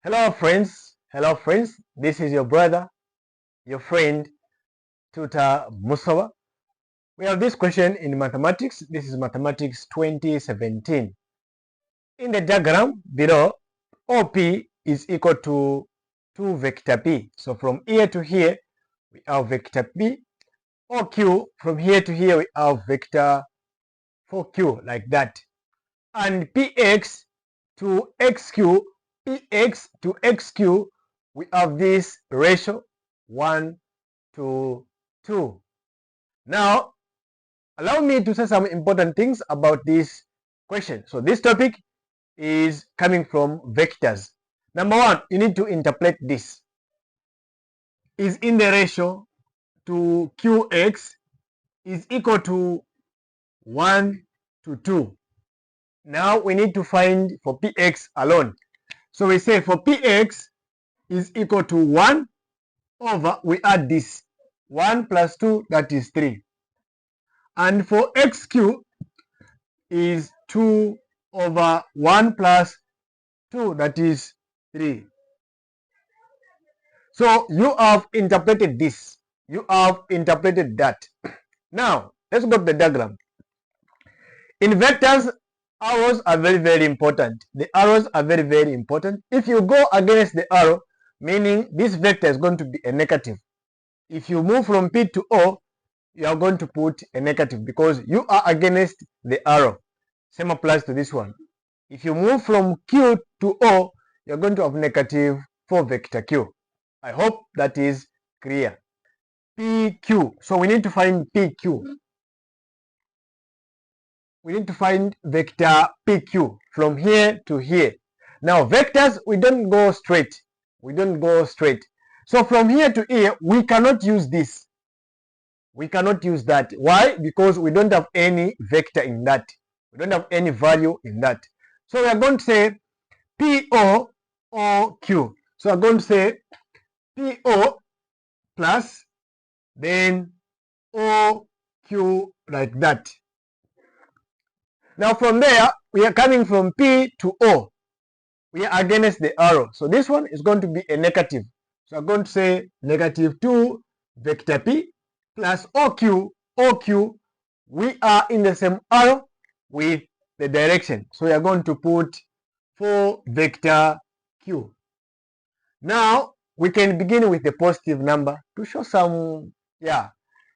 Hello friends, this is your brother, your friend, Tutor Musawa. We have this question in mathematics. This is mathematics 2017. In the diagram below, OP is equal to 2 vector P. So from here to here, we have vector P. OQ, from here to here, we have vector 4Q, like that. And PX to XQ, PX to XQ, we have this ratio 1 to 2. Now, allow me to say some important things about this question. So this topic is coming from vectors. Number one, you need to interpret this. Is in the ratio to QX is equal to 1 to 2. Now we need to find for PX alone. So we say for PX is equal to 1 over, we add this, 1 plus 2, that is 3. And for XQ is 2 over 1 plus 2, that is 3. So you have interpreted this. You have interpreted that. Now, let's go to the diagram. In vectors, arrows are very important. The arrows are very important. If you go against the arrow, meaning this vector is going to be a negative. If you move from P to O, you are going to put a negative because you are against the arrow. Same applies to this one. If you move from Q to O, you are going to have negative for vector Q. I hope that is clear. PQ. So we need to find PQ. We need to find vector PQ from here to here. Now vectors, we don't go straight. We don't go straight. So from here to here, we cannot use this. We cannot use that. Why? Because we don't have any vector in that. We don't have any value in that. So we are going to say PO or Q. So I'm going to say PO plus then OQ, like that. Now from there, we are coming from P to O. We are against the arrow. So this one is going to be a negative. So I'm going to say negative 2 vector P plus OQ. OQ, we are in the same arrow with the direction. So we are going to put 4 vector Q. Now we can begin with the positive number to show some,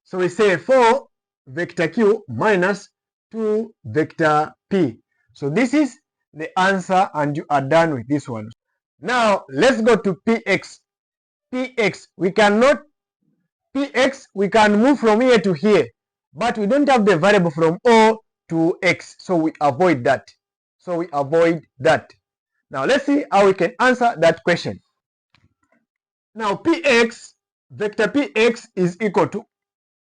So we say 4 vector Q minus 2 vector P. So this is the answer and you are done with this one. Now let's go to PX. PX, we can move from here to here, but we don't have the variable from O to X, so we avoid that. Now let's see how we can answer that question. Now PX, vector PX is equal to,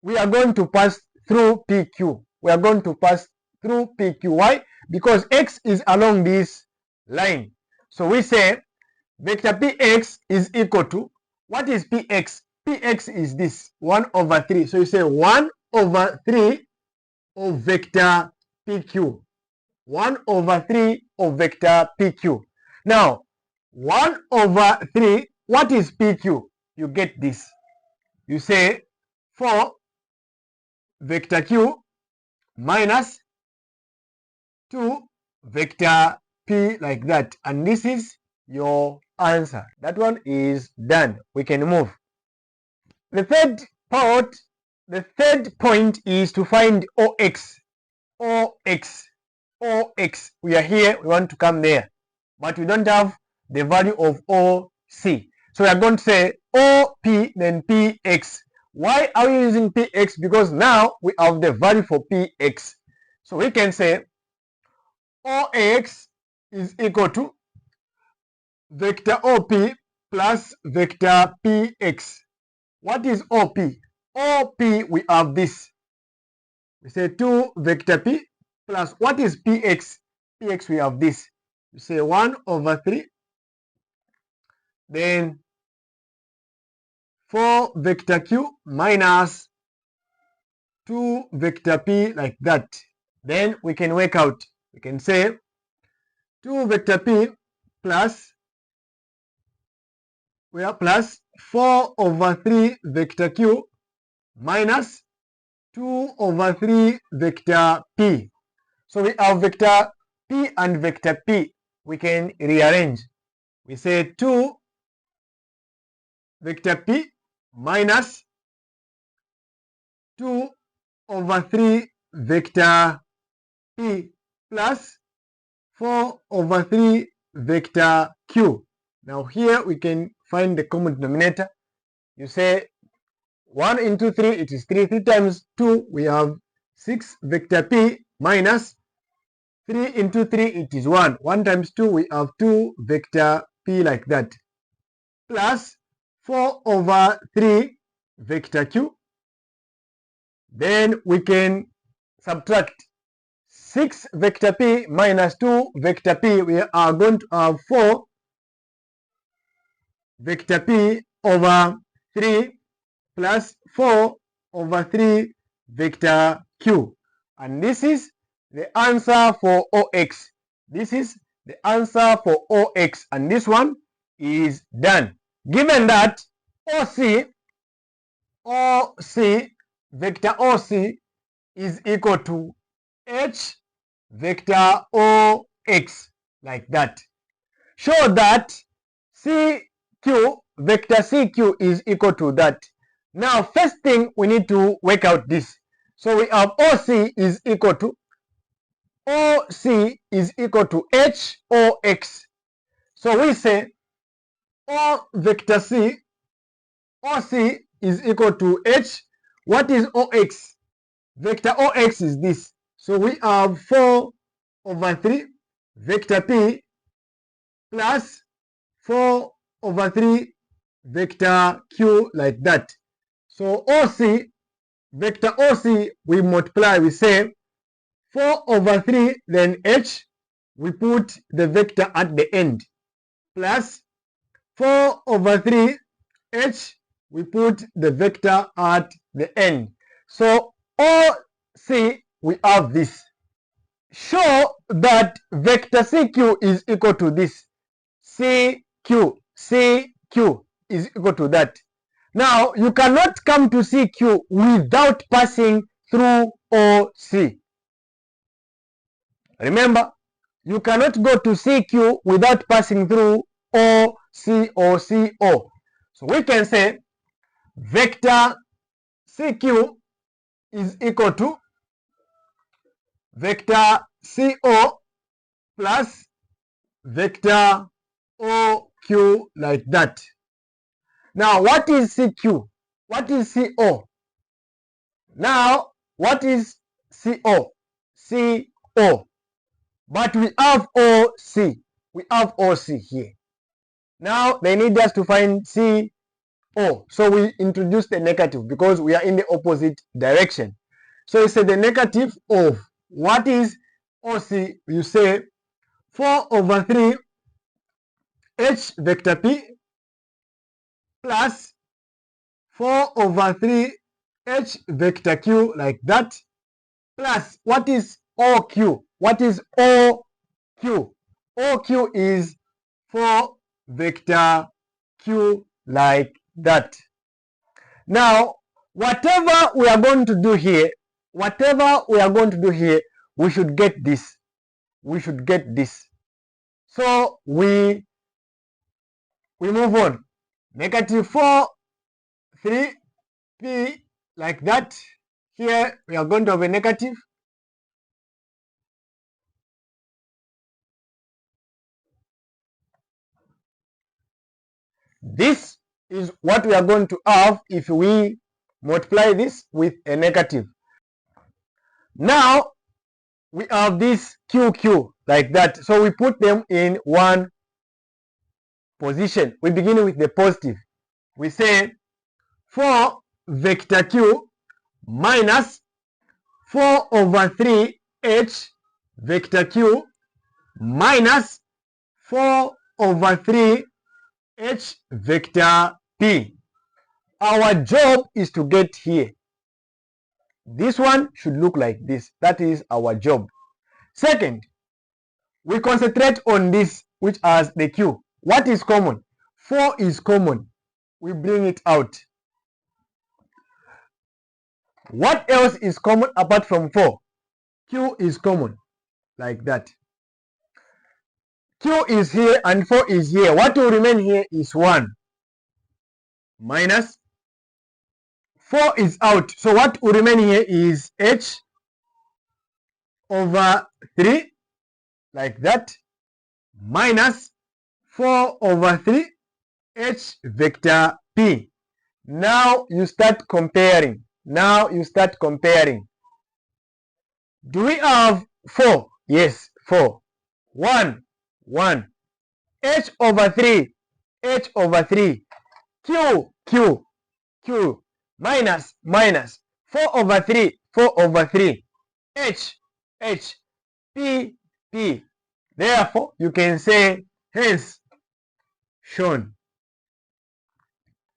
we are going to pass through PQ. We are going to pass through PQ. Why? Because X is along this line. So we say vector PX is equal to, what is PX? PX is this, 1 over 3. So you say 1 over 3 of vector PQ. 1 over 3 of vector PQ. Now, 1 over 3, what is PQ? You get this. You say 4 vector Q minus 2 vector P, like that. And this is your answer. That one is done. We can move. The third point is to find OX. OX. We are here, we want to come there, but we don't have the value of OC. So we are going to say OP, then PX. Why are we using PX? Because now we have the value for PX. So we can say OX is equal to vector OP plus vector PX. What is OP? OP, we have this. We say 2 vector P plus, what is PX? PX, we have this. You say 1 over 3. Then 4 vector Q minus 2 vector P, like that. Then we can work out. We can say 2 vector P plus we have plus 4 over 3 vector q minus 2 over 3 vector p. So we have vector p and vector p. We can rearrange. We say 2 vector p minus 2 over 3 vector p plus 4 over 3 vector q. Now here we can find the common denominator. You say 1 into 3, it is 3. 3 times 2, we have 6 vector p minus 3 into 3, it is 1. 1 times 2, we have 2 vector p like that. Plus 4 over 3 vector q. Then we can subtract 6 vector p minus 2 vector p. We are going to have 4 vector p over 3 plus 4 over 3 vector q. And this is the answer for OX. This is the answer for OX. And this one is done. Given that OC, vector OC is equal to H vector OX, like that. Show that CQ, vector CQ is equal to that. Now, first thing we need to work out this. So we have OC is equal to HOX. So we say O vector C, OC is equal to H. What is OX? Vector OX is this. So we have 4 over 3 vector P plus 4 over 3 vector Q, like that. So OC, vector OC, we multiply, we say 4 over 3, then H, we put the vector at the end, plus 4 over 3 H, we put the vector at the end. So OC, we have this. Show that vector CQ is equal to this. CQ is equal to that. Now, you cannot come to CQ without passing through OC. Remember, you cannot go to CQ without passing through OC or CO. So we can say vector CQ is equal to vector CO plus vector OQ, like that. Now, what is CQ? What is CO? Now, what is CO? CO. But we have OC. We have OC here. Now, they need us to find CO. So we introduce the negative because we are in the opposite direction. So you say the negative of what is OC? You say 4 over 3 H vector P plus 4 over 3 H vector Q, like that, plus what is OQ? What is OQ? OQ is 4 vector Q, like that. Now, whatever we are going to do here, we should get this. So we move on. Negative 4, 3, P, like that. Here we are going to have a negative. This is what we are going to have if we multiply this with a negative. Now we have this QQ, like that. So we put them in one position. We begin with the positive. We say 4 vector Q minus 4 over 3 H vector Q minus 4 over 3 H vector P. Our job is to get here. This one should look like this. That is our job. Second, we concentrate on this, which has the Q. What is common? 4 is common. We bring it out. What else is common apart from 4? Q is common, like that. Q is here and 4 is here. What will remain here is 1 minus 4 is out. So what will remain here is H over 3, like that, minus 4 over 3 H vector P. Now you start comparing. Do we have 4? Yes, 4. 1, 1. H over 3, Q, minus 4 over 3, H, P. Therefore, you can say hence shown.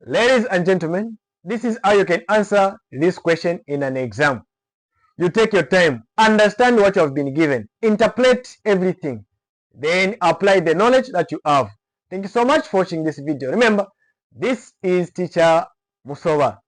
Ladies and gentlemen, this is how you can answer this question in an exam. You take your time, understand what you have been given, interpret everything, then apply the knowledge that you have. Thank you so much for watching this video. Remember, this is Teacher Musoba.